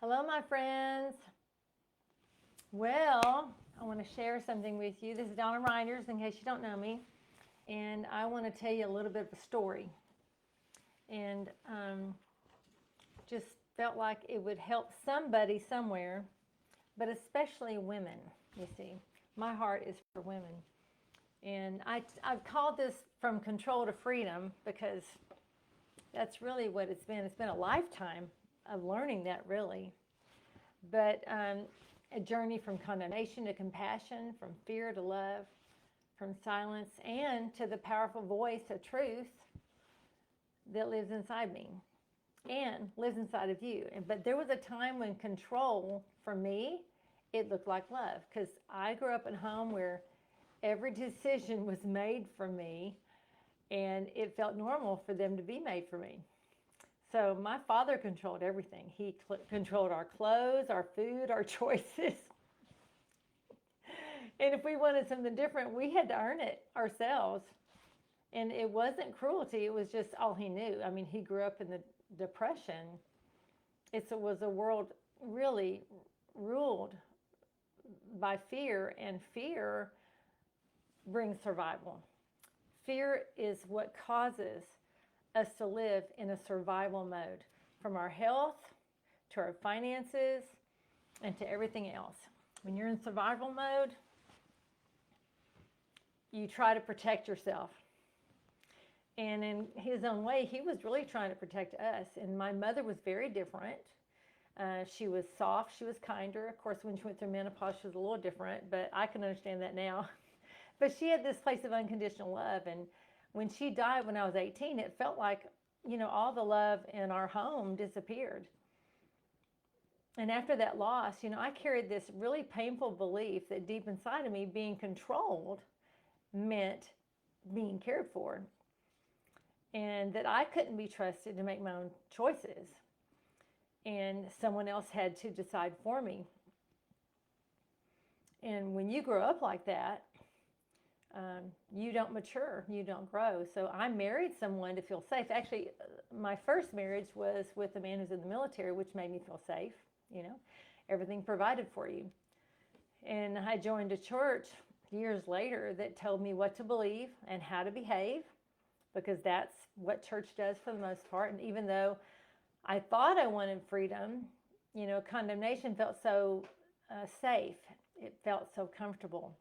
Hello, my friends. Well, I want to share something with you. This is Donna Reiners, in case you don't know me, and I want to tell you a little bit of a story. And just felt like it would help somebody somewhere, but especially women. You see, my heart is for women, and I've called this from control to freedom because that's really what it's been. It's been a lifetime of learning that, really. But a journey from condemnation to compassion, from fear to love, from silence and to the powerful voice of truth that lives inside me and lives inside of you. But there was a time when control, for me, it looked like love, because I grew up in a home where every decision was made for me, and it felt normal for them to be made for me. So my father controlled everything. He controlled our clothes, our food, our choices. And if we wanted something different, we had to earn it ourselves. And it wasn't cruelty, it was just all he knew. I mean, he grew up in the Depression. It was a world really ruled by fear, and fear brings survival. Fear is what causes us to live in a survival mode, from our health to our finances and to everything else. When you're in survival mode, you try to protect yourself. And in his own way, he was really trying to protect us. And my mother was very different. She was soft, she was kinder. Of course, when she went through menopause, she was a little different, but I can understand that now. But she had this place of unconditional love. And when she died when I was 18, it felt like, all the love in our home disappeared. And after that loss, I carried this really painful belief that deep inside of me, being controlled meant being cared for, and that I couldn't be trusted to make my own choices, and someone else had to decide for me. And when you grow up like that, you don't mature, you don't grow. So I married someone to feel safe. Actually, my first marriage was with a man who's in the military, which made me feel safe, everything provided for you. And I joined a church years later that told me what to believe and how to behave, because that's what church does for the most part. And even though I thought I wanted freedom, condemnation felt so safe. It felt so comfortable.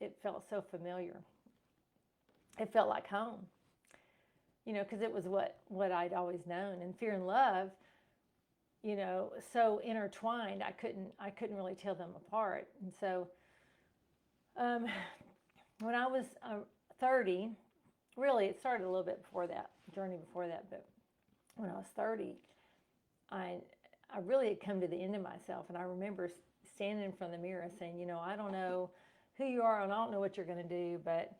It felt so familiar. It felt like home, because it was what I'd always known. And fear and love, so intertwined, I couldn't really tell them apart. And so when I was 30, really it started a little bit before that, journey before that, but when I was 30, I really had come to the end of myself. And I remember standing in front of the mirror saying, I don't know who you are, and I don't know what you're going to do, but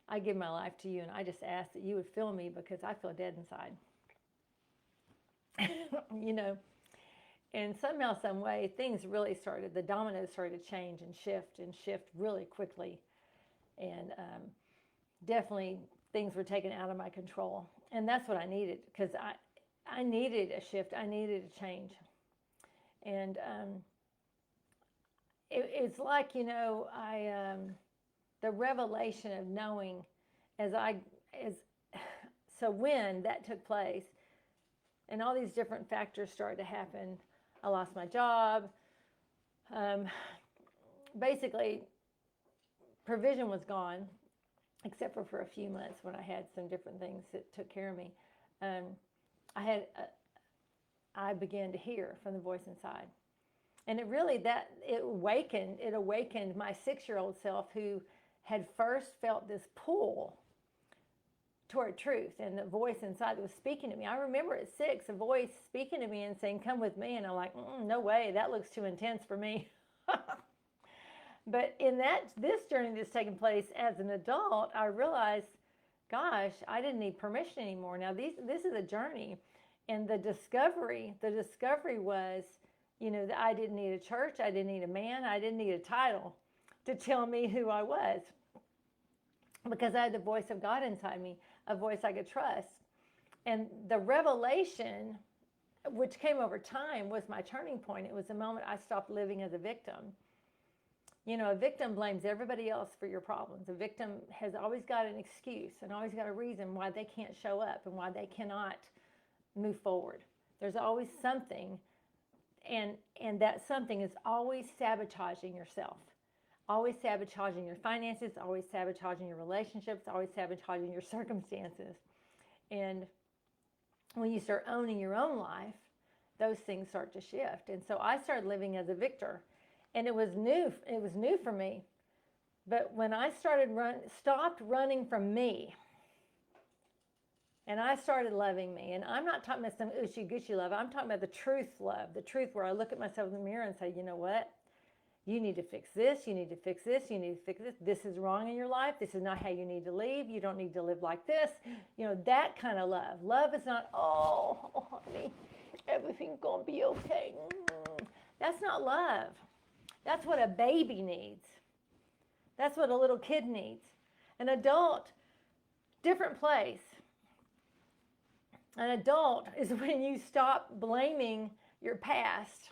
I give my life to you, and I just ask that you would fill me, because I feel dead inside. And somehow, some way, things really started, the dominoes started to change and shift really quickly. And definitely things were taken out of my control. And that's what I needed, because I needed a shift. I needed a change. And it's like, the revelation of knowing so when that took place and all these different factors started to happen, I lost my job. Basically, provision was gone, except for a few months when I had some different things that took care of me. I began to hear from the voice inside. And it awakened my 6-year-old self, who had first felt this pull toward truth, and the voice inside that was speaking to me. I remember at 6, a voice speaking to me and saying, "Come with me." And I'm like, no way, that looks too intense for me. But in this journey that's taken place as an adult, I realized, gosh, I didn't need permission anymore. Now this is a journey. And the discovery was, that I didn't need a church, I didn't need a man, I didn't need a title to tell me who I was, because I had the voice of God inside me, a voice I could trust. And the revelation which came over time, was my turning point. It was the moment I stopped living as a victim. A victim blames everybody else for your problems. A victim has always got an excuse and always got a reason why they can't show up and why they cannot move forward. There's always something, and that something is always sabotaging yourself, always sabotaging your finances, always sabotaging your relationships, always sabotaging your circumstances. And when you start owning your own life, those things start to shift. And so I started living as a victor, and it was new for me. But when I stopped running from me, and I started loving me, and I'm not talking about some ooshy-gushy love, I'm talking about the truth love, the truth where I look at myself in the mirror and say, you know what? You need to fix this, you need to fix this, you need to fix this. This is wrong in your life. This is not how you need to live. You don't need to live like this. That kind of love. Love is not, oh honey, everything's going to be okay. That's not love. That's what a baby needs. That's what a little kid needs. An adult, different place. An adult is when you stop blaming your past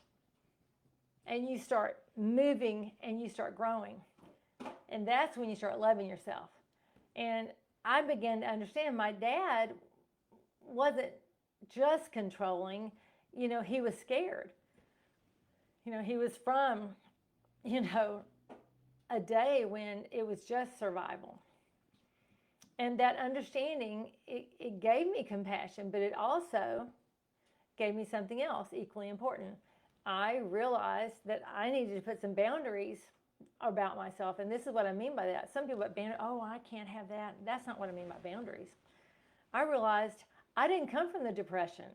and you start moving and you start growing. And that's when you start loving yourself. And I began to understand my dad wasn't just controlling, he was scared. He was from, a day when it was just survival. And that understanding, it gave me compassion, but it also gave me something else equally important. I realized that I needed to put some boundaries about myself. And this is what I mean by that. Some people I can't have that. That's not what I mean by boundaries. I realized I didn't come from the depression.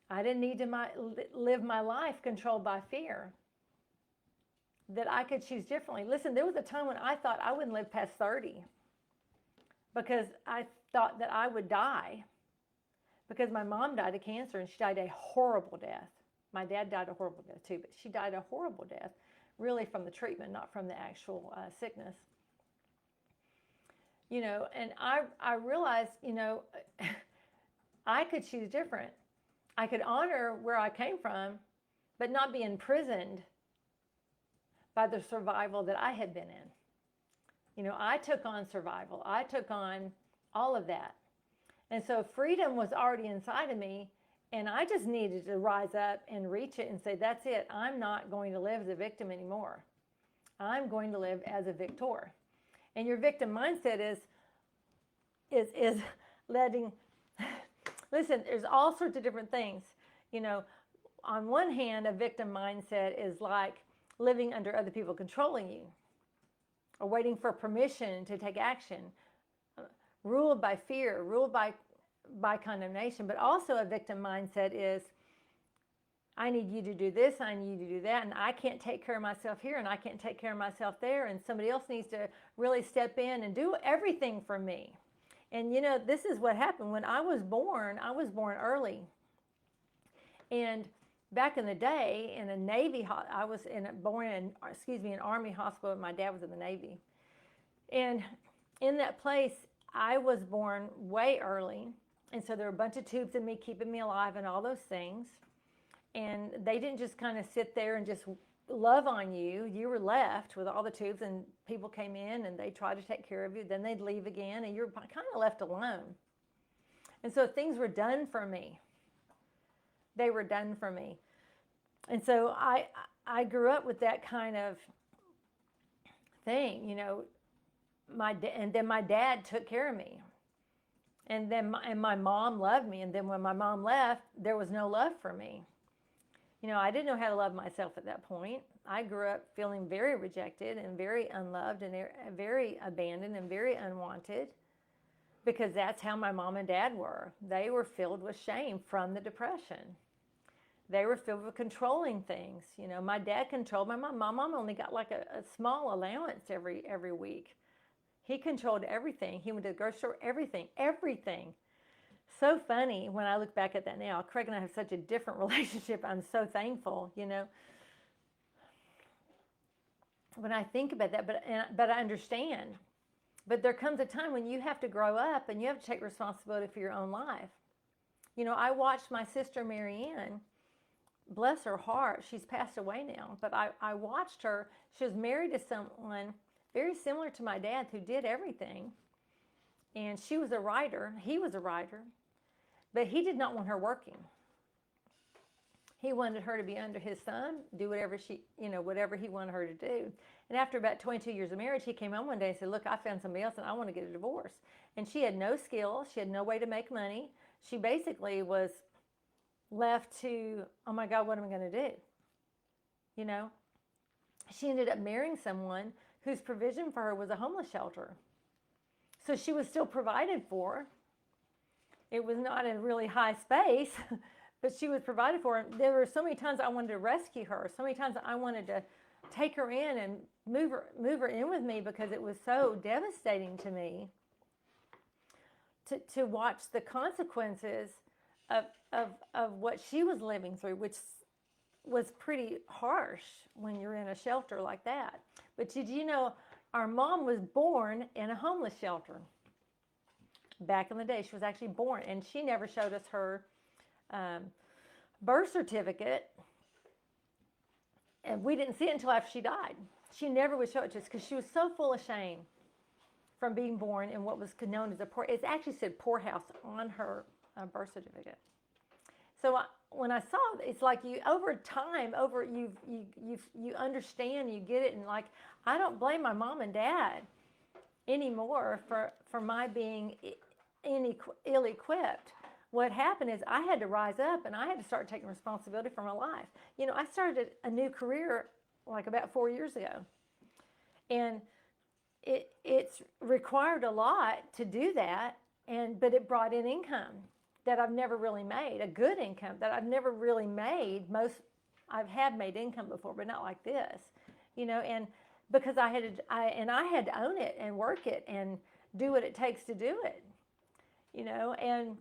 I didn't need to live my life controlled by fear. That I could choose differently. Listen, there was a time when I thought I wouldn't live past 30 because I thought that I would die because my mom died of cancer and she died a horrible death. My dad died a horrible death too, but she died a horrible death, really from the treatment, not from the actual sickness. And I realized, I could choose different. I could honor where I came from, but not be imprisoned by the survival that I had been in. I took on survival. I took on all of that. And so freedom was already inside of me, and I just needed to rise up and reach it and say, that's it. I'm not going to live as a victim anymore. I'm going to live as a victor. And your victim mindset is letting, listen, there's all sorts of different things. On one hand, a victim mindset is like living under other people controlling you or waiting for permission to take action, ruled by fear, ruled by condemnation. But also a victim mindset is, I need you to do this, I need you to do that, and I can't take care of myself here, and I can't take care of myself there, and somebody else needs to really step in and do everything for me. And this is what happened. When I was born early. And back in the day, in a Navy, I was born in an Army hospital, and my dad was in the Navy. And in that place, I was born way early. And so there were a bunch of tubes in me, keeping me alive and all those things. And they didn't just kind of sit there and just love on you. You were left with all the tubes, and people came in and they tried to take care of you. Then they'd leave again, and you're kind of left alone. And so things were done for me. They were done for me. And so I grew up with that kind of thing, and then my dad took care of me. And then my mom loved me. And then when my mom left, there was no love for me. I didn't know how to love myself at that point. I grew up feeling very rejected and very unloved and very abandoned and very unwanted, because that's how my mom and dad were. They were filled with shame from the depression. They were filled with controlling things. My dad controlled my mom. My mom only got like a small allowance every week. He controlled everything. He went to the grocery store, everything. So funny when I look back at that now. Craig and I have such a different relationship. I'm so thankful, when I think about that, but I understand. But there comes a time when you have to grow up and you have to take responsibility for your own life. You know, I watched my sister Marianne, bless her heart, she's passed away now, but I watched her. She was married to someone very similar to my dad who did everything. And she was a writer, he was a writer, but he did not want her working. He wanted her to be under his thumb, do whatever whatever he wanted her to do. And after about 22 years of marriage, he came home one day and said, look, I found somebody else and I want to get a divorce. And she had no skills. She had no way to make money. She basically was left to, oh my God, what am I going to do? You know, she ended up marrying someone whose provision for her was a homeless shelter. So she was still provided for. It was not a really high space, but she was provided for. There were so many times I wanted to rescue her. So many times I wanted to take her in and move her in with me, because it was so devastating to me to watch the consequences of what she was living through, which was pretty harsh when you're in a shelter like that. But did you know our mom was born in a homeless shelter? Back in the day, she was actually born, and she never showed us her birth certificate, and we didn't see it until after she died. She never would show it to us because she was so full of shame from being born in what was known as a poor. It actually said poorhouse on her birth certificate. So when I saw it, it's like you over time, you understand, you get it, and like I don't blame my mom and dad anymore for my being ill-equipped. What happened is I had to rise up and I had to start taking responsibility for my life. You know, I started a new career like about 4 years ago, and it's required a lot to do that, but it brought in income that I've never really made, a good income that I've never really made. I've made income before, but not like this, you know, and because I had to own it and work it and do what it takes to do it, you know, and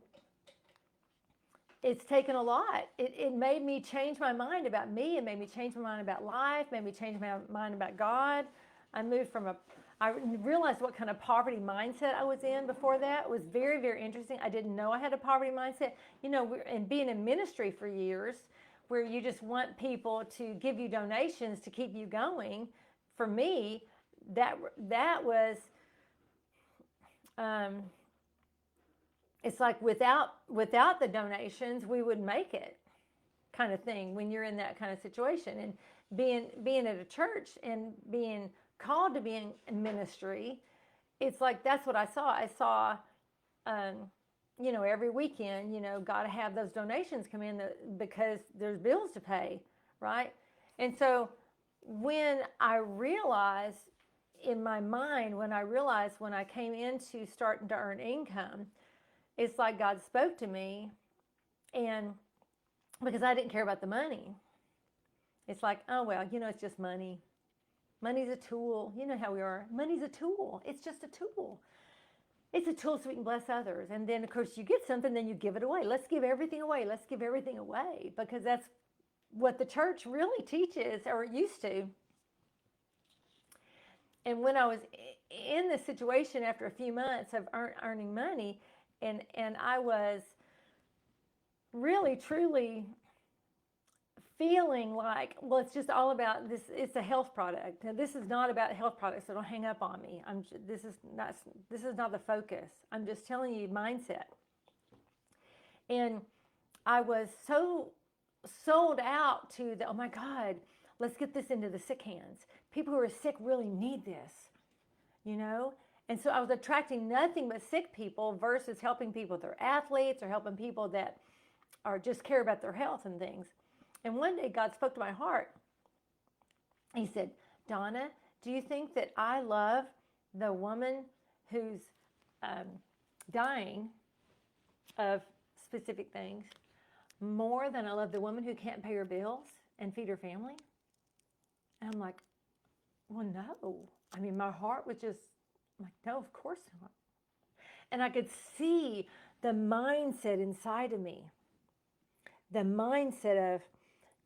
it's taken a lot. It made me change my mind about me. It made me change my mind about life, made me change my mind about God. I realized what kind of poverty mindset I was in before that. It was very, very interesting. I didn't know I had a poverty mindset. You know, and being in ministry for years, where you just want people to give you donations to keep you going. For me, that was, it's like without the donations, we wouldn't make it, kind of thing, when you're in that kind of situation. And being at a church and being called to be in ministry, it's like that's what I saw. I saw, you know, every weekend, you know, got to have those donations come in because there's bills to pay, right? And so when I realized in my mind, when I came into starting to earn income, it's like God spoke to me, and because I didn't care about the money, it's like, oh, well, you know, it's just money. Money's a tool. You know how we are. Money's a tool. It's just a tool. It's a tool so we can bless others. And then, of course, you get something, then you give it away. Let's give everything away. Let's give everything away, because that's what the church really teaches, or used to. And when I was in this situation after a few months of earning money, and I was really, truly feeling like, well, it's just all about this. It's a health product. Now, this is not about health products, so don't hang up on me. This is not the focus. I'm just telling you mindset. And I was so sold out to oh my God, let's get this into the sick hands. People who are sick really need this, you know? And so I was attracting nothing but sick people versus helping people that are athletes or helping people that are just care about their health and things. And one day God spoke to my heart. He said, Donna, do you think that I love the woman who's dying of specific things more than I love the woman who can't pay her bills and feed her family? And I'm like, well, no. I mean, my heart was just like, no, of course not. And I could see the mindset inside of me. The mindset of,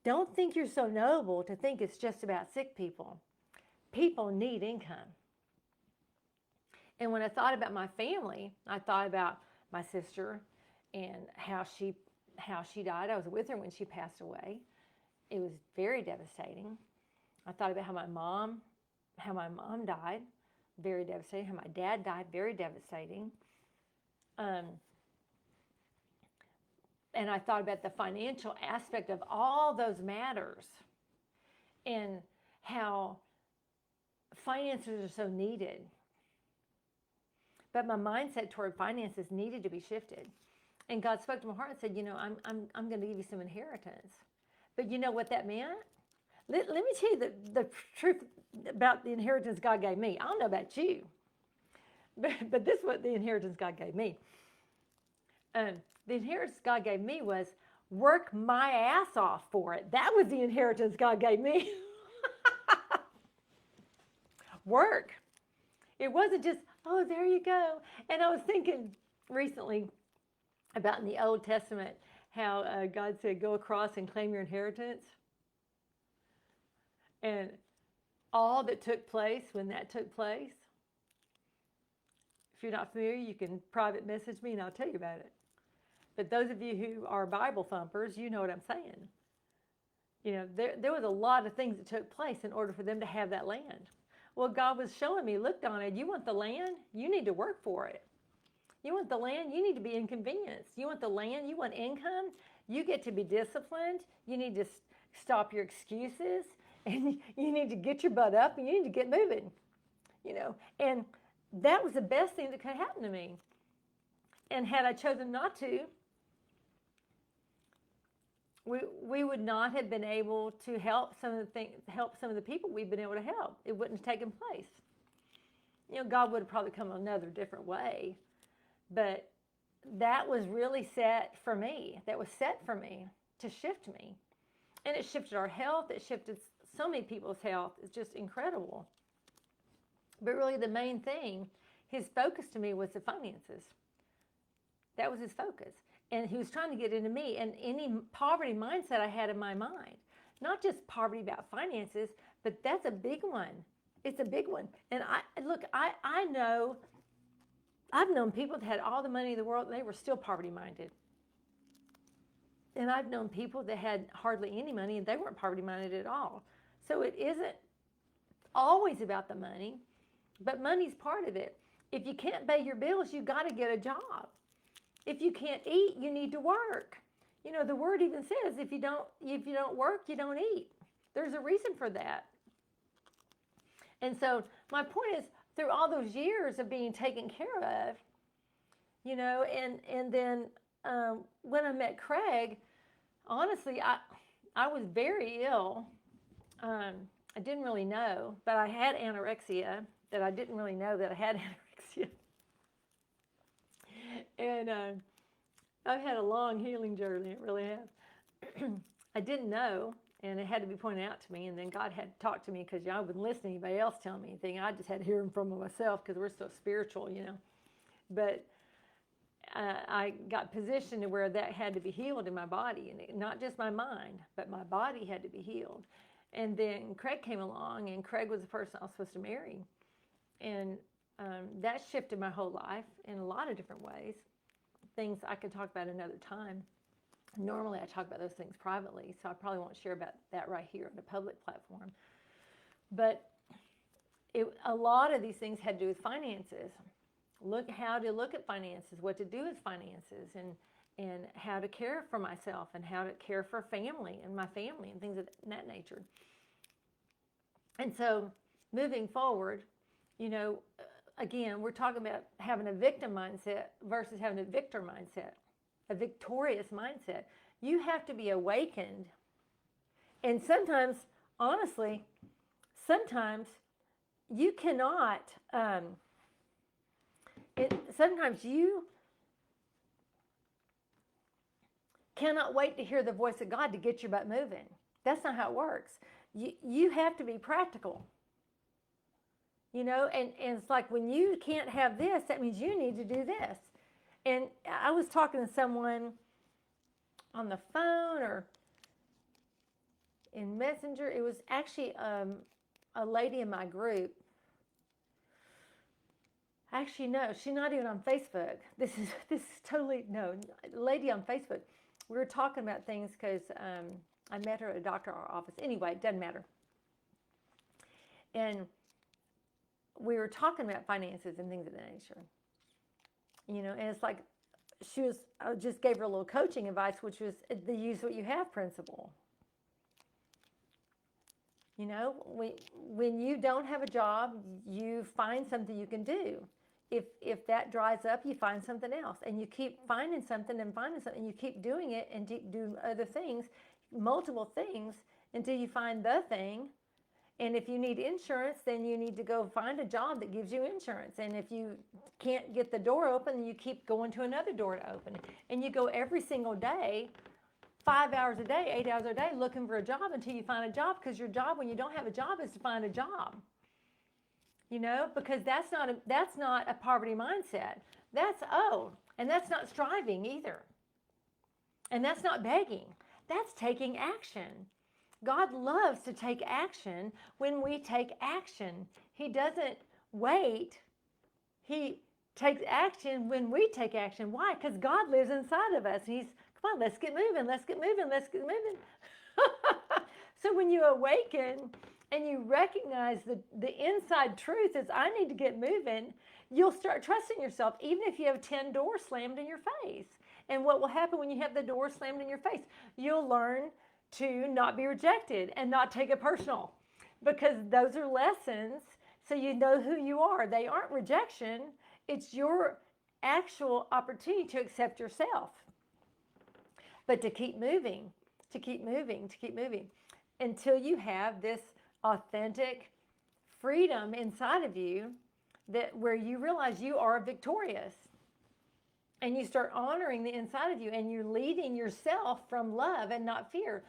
don't think you're so noble to think it's just about sick people. People need income. And when I thought about my family, I thought about my sister and how she died. I was with her when she passed away. It was very devastating. I thought about how my mom died, very devastating. How my dad died, very devastating. And I thought about the financial aspect of all those matters and how finances are so needed. But my mindset toward finances needed to be shifted. And God spoke to my heart and said, I'm going to give you some inheritance. But you know what that meant? Let me tell you the truth about the inheritance God gave me. I don't know about you, but this is what the inheritance God gave me. The inheritance God gave me was work my ass off for it. That was the inheritance God gave me. Work. It wasn't just, oh, there you go. And I was thinking recently about in the Old Testament how God said, go across and claim your inheritance. And all that took place when that took place. If you're not familiar, you can private message me and I'll tell you about it. But those of you who are Bible thumpers, you know what I'm saying. There was a lot of things that took place in order for them to have that land. Well, God was showing me, look, Donna, you want the land? You need to work for it. You want the land? You need to be inconvenienced. You want the land? You want income? You get to be disciplined. You need to stop your excuses. And you need to get your butt up and you need to get moving. And that was the best thing that could happen to me. And had I chosen not to, we would not have been able to help some of the people we've been able to help. It wouldn't have taken place. God would have probably come another different way, but that was really set for me. That was set for me to shift me, and it shifted our health. It shifted so many people's health. It's just incredible. But really, the main thing, his focus to me was the finances. That was his focus. And he was trying to get into me and any poverty mindset I had in my mind. Not just poverty about finances, but that's a big one. It's a big one. And I know, I've known people that had all the money in the world and they were still poverty minded. And I've known people that had hardly any money and they weren't poverty minded at all. So it isn't always about the money, but money's part of it. If you can't pay your bills, you got to get a job. If you can't eat, you need to work. The word even says if you don't work, you don't eat. There's a reason for that. And so my point is, through all those years of being taken care of, and then when I met Craig, honestly, I was very ill. I didn't really know, but I had anorexia that I didn't really know that I had anorexia. And I've had a long healing journey, I really have. I didn't know, and it had to be pointed out to me, and then God had to talk to me because I wouldn't listen to anybody else telling me anything. I just had to hear them from myself because we're so spiritual, But I got positioned to where that had to be healed in my body, and not just my mind, but my body had to be healed. And then Craig came along, and Craig was the person I was supposed to marry. And that shifted my whole life in a lot of different ways. Things I could talk about another time. Normally I talk about those things privately, so I probably won't share about that right here on the public platform. But a lot of these things had to do with finances. How to look at finances, what to do with finances, and how to care for myself, and how to care for family and my family and things of that nature. And so moving forward, again, we're talking about having a victim mindset versus having a victor mindset, a victorious mindset. You have to be awakened. And sometimes, honestly, you cannot, sometimes you cannot wait to hear the voice of God to get your butt moving. That's not how it works. You have to be practical. And it's like when you can't have this, that means you need to do this. And I was talking to someone on the phone or in Messenger. It was actually a lady in my group. Actually, no, she's not even on Facebook. This is totally no lady on Facebook. We were talking about things because I met her at a doctor's office. Anyway, it doesn't matter. And we were talking about finances and things of that nature. You know, and it's like I just gave her a little coaching advice, which was the use what you have principle. You know, when you don't have a job, you find something you can do. If that dries up, you find something else, and you keep finding something and finding something. And you keep doing it and do other things, multiple things, until you find the thing. And if you need insurance, then you need to go find a job that gives you insurance. And if you can't get the door open, you keep going to another door to open. And you go every single day, 5 hours a day, 8 hours a day, looking for a job until you find a job, because your job, when you don't have a job, is to find a job. You know, because that's not a poverty mindset. And that's not striving either. And that's not begging. That's taking action. God loves to take action when we take action. He doesn't wait. He takes action when we take action. Why? Because God lives inside of us. He's, come on, let's get moving, let's get moving, let's get moving. So when you awaken and you recognize the inside truth is, I need to get moving, you'll start trusting yourself, even if you have 10 doors slammed in your face. And what will happen when you have the door slammed in your face? You'll learn to not be rejected and not take it personal, because those are lessons, so you know who you are. They aren't rejection. It's your actual opportunity to accept yourself. But to keep moving, to keep moving, to keep moving, until you have this authentic freedom inside of you, that where you realize you are victorious, and you start honoring the inside of you, and you're leading yourself from love and not fear.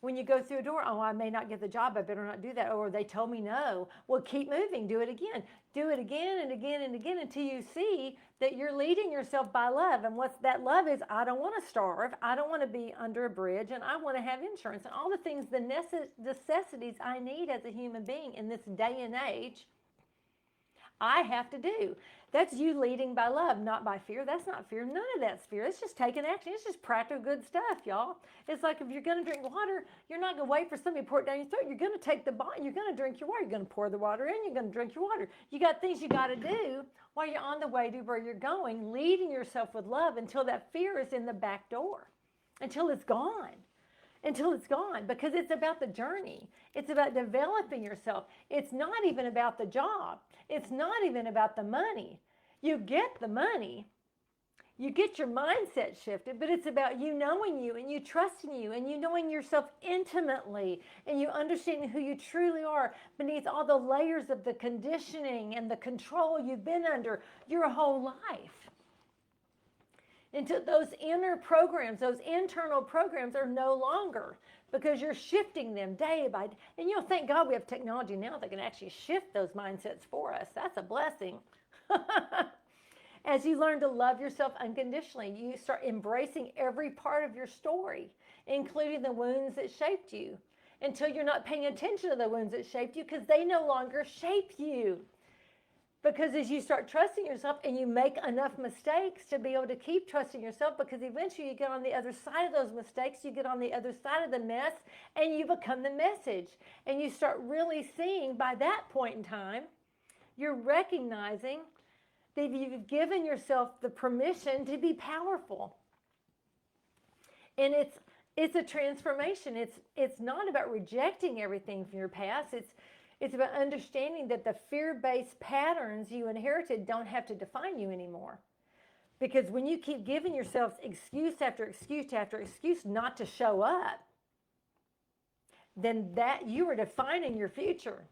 When you go through a door, oh, I may not get the job, I better not do that. Or they told me no. Well, keep moving, do it again. Do it again and again and again until you see that you're leading yourself by love. And what that love is, I don't want to starve, I don't want to be under a bridge, and I want to have insurance. And all the things, the necessities I need as a human being in this day and age, I have to do. That's you leading by love, not by fear. That's not fear. None of that's fear. It's just taking action. It's just practical good stuff, y'all. It's like if you're going to drink water, you're not going to wait for somebody to pour it down your throat. You're going to take the bottle. You're going to drink your water. You're going to pour the water in. You're going to drink your water. You got things you got to do while you're on the way to where you're going, leading yourself with love until that fear is in the back door, until it's gone. Until it's gone, because it's about the journey. It's about developing yourself. It's not even about the job. It's not even about the money. You get the money. You get your mindset shifted, but it's about you knowing you and you trusting you and you knowing yourself intimately and you understanding who you truly are beneath all the layers of the conditioning and the control you've been under your whole life. Until those inner programs, those internal programs are no longer, because you're shifting them day by day. And you know, thank God we have technology now that can actually shift those mindsets for us. That's a blessing. As you learn to love yourself unconditionally, you start embracing every part of your story, including the wounds that shaped you, until you're not paying attention to the wounds that shaped you, because they no longer shape you. Because as you start trusting yourself and you make enough mistakes to be able to keep trusting yourself, because eventually you get on the other side of those mistakes, you get on the other side of the mess, and you become the message. And you start really seeing, by that point in time, you're recognizing that you've given yourself the permission to be powerful. And it's a transformation. It's not about rejecting everything from your past. It's about understanding that the fear-based patterns you inherited don't have to define you anymore. Because when you keep giving yourself excuse after excuse after excuse not to show up, then that you are defining your future.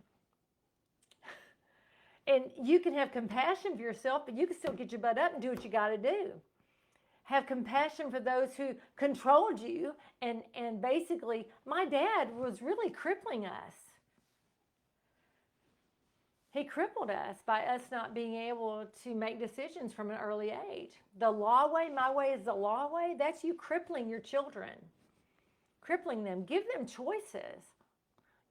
And you can have compassion for yourself, but you can still get your butt up and do what you got to do. Have compassion for those who controlled you. And basically, my dad was really crippling us. He crippled us by us not being able to make decisions from an early age. The law way, my way is the law way, that's you crippling your children. Crippling them. Give them choices.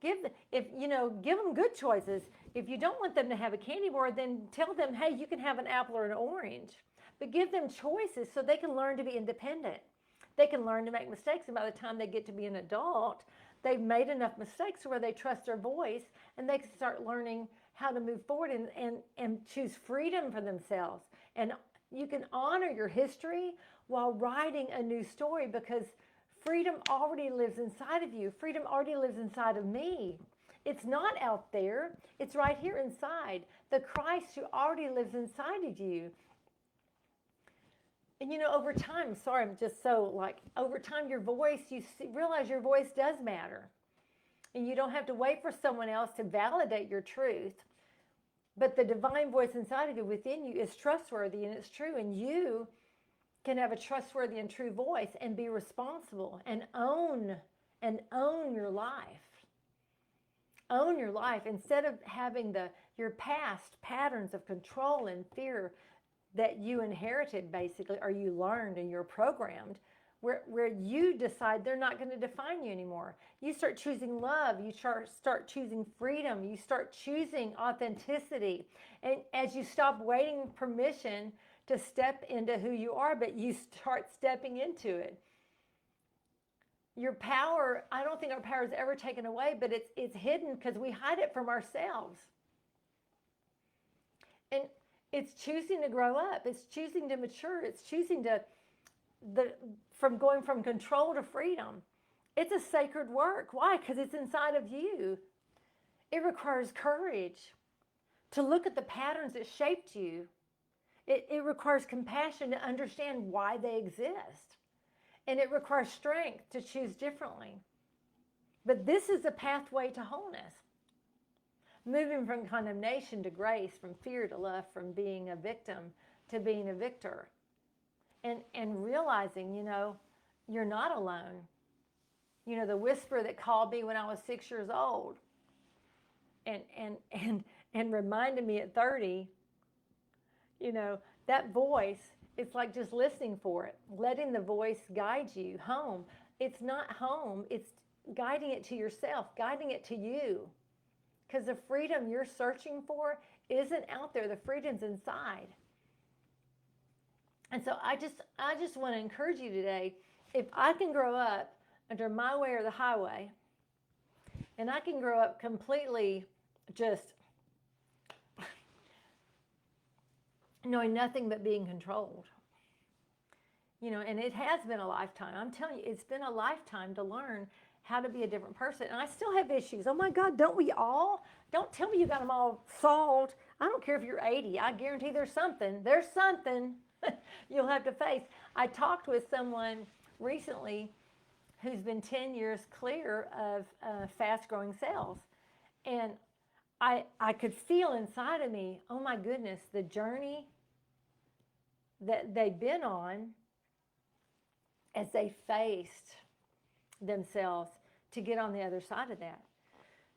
Give them good choices. If you don't want them to have a candy bar, then tell them, hey, you can have an apple or an orange. But give them choices so they can learn to be independent. They can learn to make mistakes, and by the time they get to be an adult, they've made enough mistakes where they trust their voice, and they can start learning how to move forward and choose freedom for themselves. And you can honor your history while writing a new story, because freedom already lives inside of you. Freedom already lives inside of me. It's not out there. It's right here inside. The Christ who already lives inside of you. And over time, sorry, I'm just so over time, your voice, realize your voice does matter. And you don't have to wait for someone else to validate your truth. But the divine voice inside of you, within you, is trustworthy and it's true. And you can have a trustworthy and true voice and be responsible and own your life. Own your life instead of having your past patterns of control and fear that you inherited, basically, or you learned and you're programmed, where you decide they're not going to define you anymore. You start choosing love. You start choosing freedom. You start choosing authenticity. And as you stop waiting permission to step into who you are, but you start stepping into it. Your power, I don't think our power is ever taken away, but it's hidden because we hide it from ourselves. And it's choosing to grow up. It's choosing to mature. It's choosing from going from control to freedom. It's a sacred work. Why? Because it's inside of you. It requires courage to look at the patterns that shaped you. It requires compassion to understand why they exist. And it requires strength to choose differently. But this is a pathway to wholeness. Moving from condemnation to grace, from fear to love, from being a victim to being a victor. And realizing, you're not alone. The whisper that called me when I was 6 years old and reminded me at 30, that voice, it's like just listening for it, letting the voice guide you home. It's not home, it's guiding it to yourself, guiding it to you. Because the freedom you're searching for isn't out there. The freedom's inside. And so I just want to encourage you today, if I can grow up under my way or the highway, and I can grow up completely just knowing nothing but being controlled. And it has been a lifetime. I'm telling you, it's been a lifetime to learn how to be a different person. And I still have issues. Oh my God, don't we all? Don't tell me you got them all solved. I don't care if you're 80. I guarantee there's something you'll have to face. I talked with someone recently who's been 10 years clear of fast-growing cells. And I could feel inside of me, oh my goodness, the journey that they've been on as they faced themselves to get on the other side of that.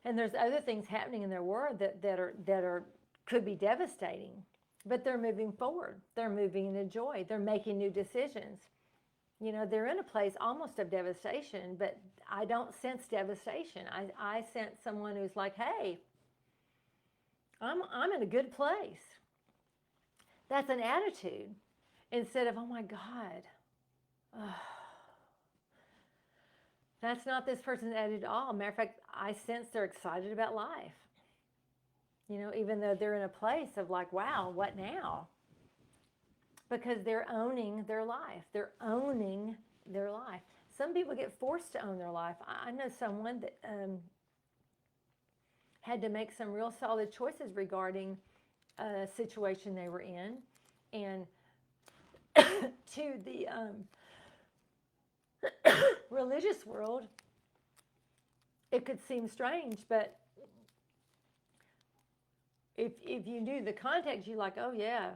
And there's other things happening in their world that could be devastating, but they're moving forward. They're moving into joy. They're making new decisions. They're in a place almost of devastation, but I don't sense devastation. I sense someone who's like, hey, I'm in a good place. That's an attitude instead of, oh my God. That's not this person's attitude at all. Matter of fact, I sense they're excited about life. Even though they're in a place of like, wow, what now? Because they're owning their life. They're owning their life. Some people get forced to own their life. I know someone that had to make some real solid choices regarding a situation they were in. And to the religious world, it could seem strange, but if you knew the context, you're like, oh yeah,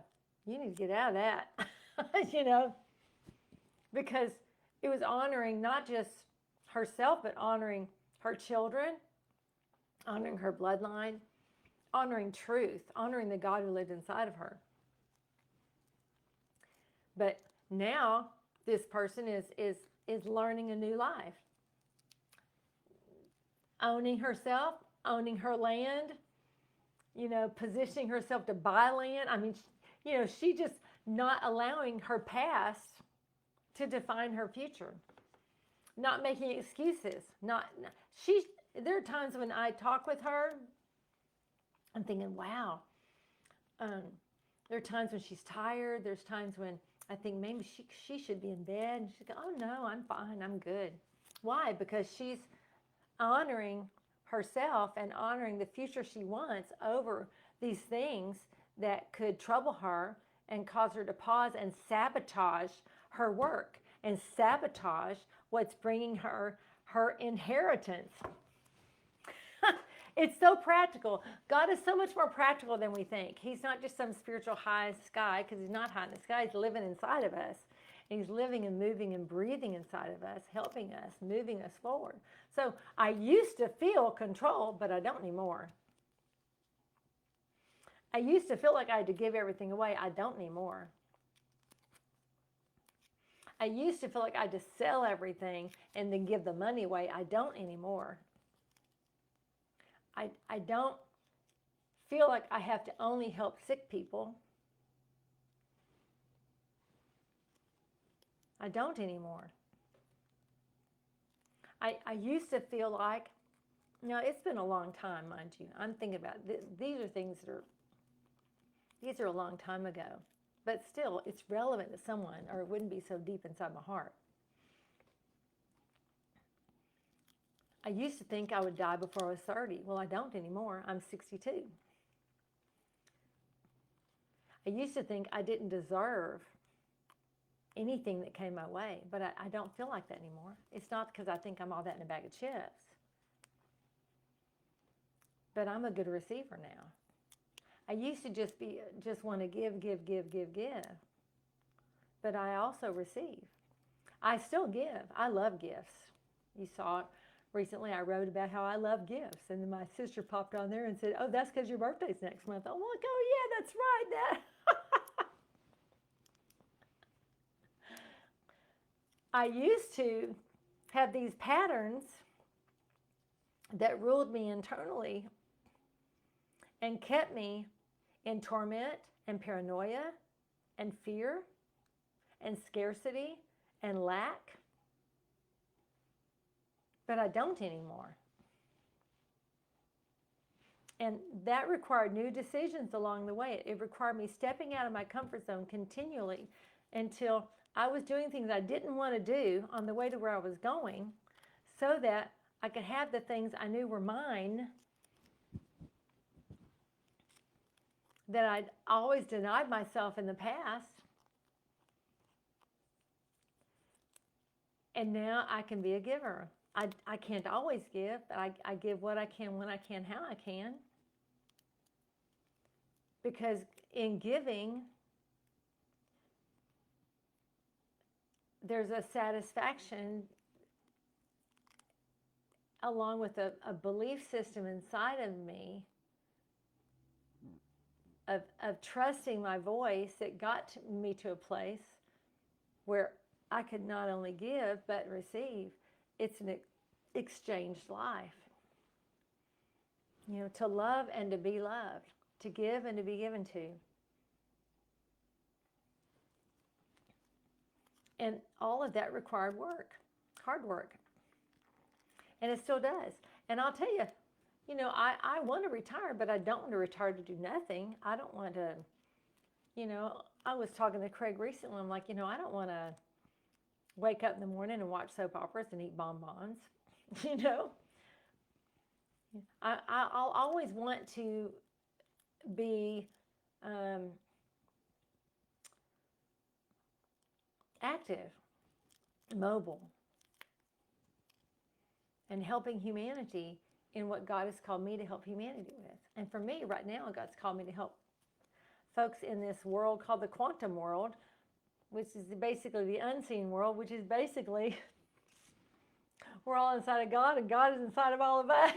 you need to get out of that, because it was honoring not just herself, but honoring her children, honoring her bloodline, honoring truth, honoring the God who lived inside of her. But now this person is learning a new life. owning herself, owning her land, positioning herself to buy land. I mean, she just not allowing her past to define her future, not making excuses. There are times when I talk with her, I'm thinking, wow. There are times when she's tired. There's times when I think maybe she should be in bed. And she's like, oh no, I'm fine. I'm good. Why? Because she's honoring herself and honoring the future she wants over these things that could trouble her and cause her to pause and sabotage her work and sabotage what's bringing her inheritance. It's so practical. God is so much more practical than we think. He's not just some spiritual high in the sky, because he's not high in the sky. He's living inside of us. And he's living and moving and breathing inside of us, helping us, moving us forward. So I used to feel control, but I don't anymore. I used to feel like I had to give everything away. I don't anymore. I used to feel like I had to sell everything and then give the money away. I don't anymore. I don't feel like I have to only help sick people. I don't anymore. I used to feel like, it's been a long time, mind you. I'm thinking about these are things these are a long time ago. But still, it's relevant to someone, or it wouldn't be so deep inside my heart. I used to think I would die before I was 30. Well, I don't anymore. I'm 62. I used to think I didn't deserve anything that came my way, but I don't feel like that anymore. It's not because I think I'm all that in a bag of chips, but I'm a good receiver now. I used to just want to give, but I also receive. I still give. I love gifts. You saw it. Recently, I wrote about how I love gifts, and then my sister popped on there and said, oh, that's because your birthday's next month. I'm like, oh, yeah, that's right, Dad. I used to have these patterns that ruled me internally and kept me in torment and paranoia and fear and scarcity and lack. But I don't anymore. And that required new decisions along the way. It required me stepping out of my comfort zone continually until I was doing things I didn't want to do on the way to where I was going, so that I could have the things I knew were mine that I'd always denied myself in the past. And now I can be a giver. I can't always give, but I give what I can, when I can, how I can. Because in giving, there's a satisfaction along with a belief system inside of me of trusting my voice that got me to a place where I could not only give but receive. It's an exchanged life. To love and to be loved, to give and to be given to. And all of that required work, hard work. And it still does. And I'll tell you, I want to retire, but I don't want to retire to do nothing. I don't want to, I was talking to Craig recently. I'm like, I don't want to wake up in the morning and watch soap operas and eat bonbons. I'll always want to be active, mobile, and helping humanity in what God has called me to help humanity with. And for me, right now, God's called me to help folks in this world called the quantum world, which is basically the unseen world, which is basically we're all inside of God and God is inside of all of us.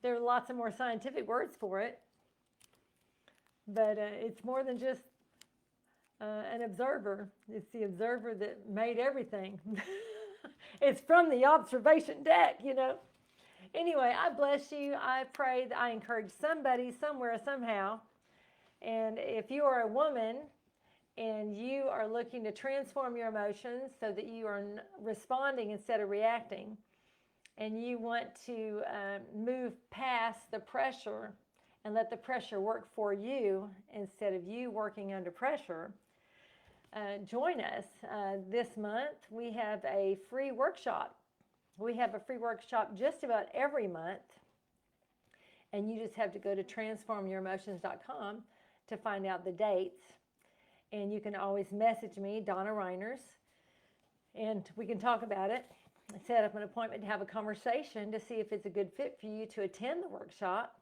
There are lots of more scientific words for it, but it's more than just an observer. It's the observer that made everything. It's from the observation deck, you know. Anyway, I bless you. I pray that I encourage somebody somewhere, somehow. And if you are a woman and you are looking to transform your emotions so that you are responding instead of reacting, and you want to move past the pressure and let the pressure work for you instead of you working under pressure, join us. This month we have a free workshop. We have a free workshop just about every month, and you just have to go to transformyouraemotions.com to find out the dates. And you can always message me, Donna Reiners, and we can talk about it. Set up an appointment to have a conversation to see if it's a good fit for you to attend the workshop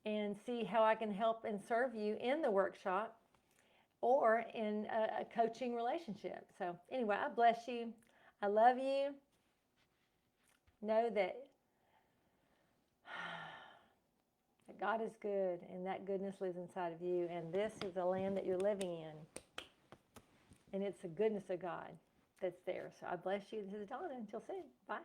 and see how I can help and serve you in the workshop or in a coaching relationship. So anyway, I bless you. I love you. Know that God is good, and that goodness lives inside of you, and this is the land that you're living in, and it's the goodness of God that's there. So I bless you. This is Donna. Until soon. Bye.